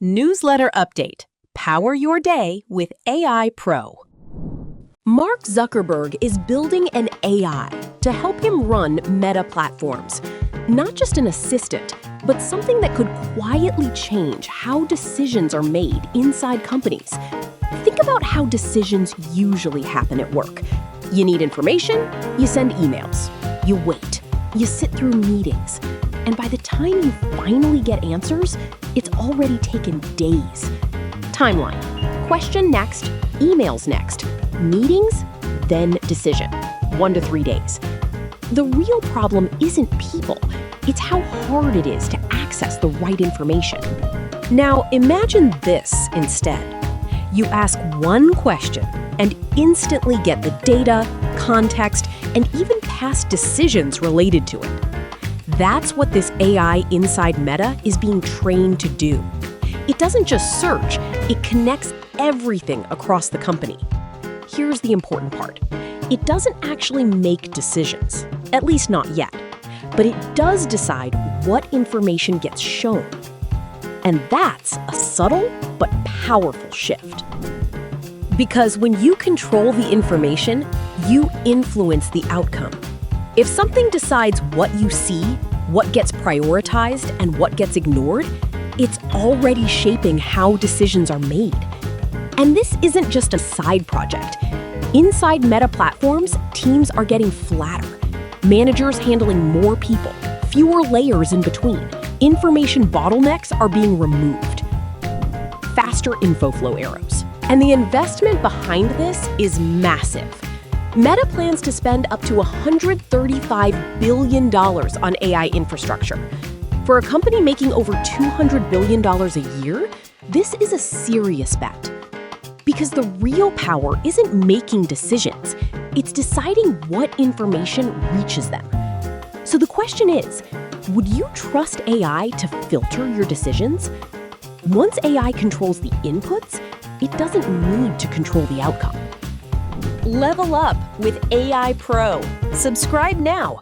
Newsletter update. Power your day with AI Pro. Mark Zuckerberg is building an AI to help him run Meta platforms. Not just an assistant, but something that could quietly change how decisions are made inside companies. Think about how decisions usually happen at work. You need information, you send emails. You wait, you sit through meetings. And by the time you finally get answers, it's already taken days. Timeline. Question next, emails next, meetings, then decision. 1 to 3 days. The real problem isn't people, it's how hard it is to access the right information. Now imagine this instead. You ask one question and instantly get the data, context, and even past decisions related to it. That's what this AI inside Meta is being trained to do. It doesn't just search, it connects everything across the company. Here's the important part. It doesn't actually make decisions, at least not yet, but it does decide what information gets shown. And that's a subtle but powerful shift. Because when you control the information, you influence the outcome. If something decides what you see, what gets prioritized, and what gets ignored, it's already shaping how decisions are made. And this isn't just a side project. Inside Meta platforms, teams are getting flatter. Managers handling more people, fewer layers in between. Information bottlenecks are being removed. Faster info flow arrows. And the investment behind this is massive. Meta plans to spend up to $135 billion on AI infrastructure. For a company making over $200 billion a year, this is a serious bet. Because the real power isn't making decisions, it's deciding what information reaches them. So the question is, would you trust AI to filter your decisions? Once AI controls the inputs, it doesn't need to control the outcome. Level up with AI Pro. Subscribe now.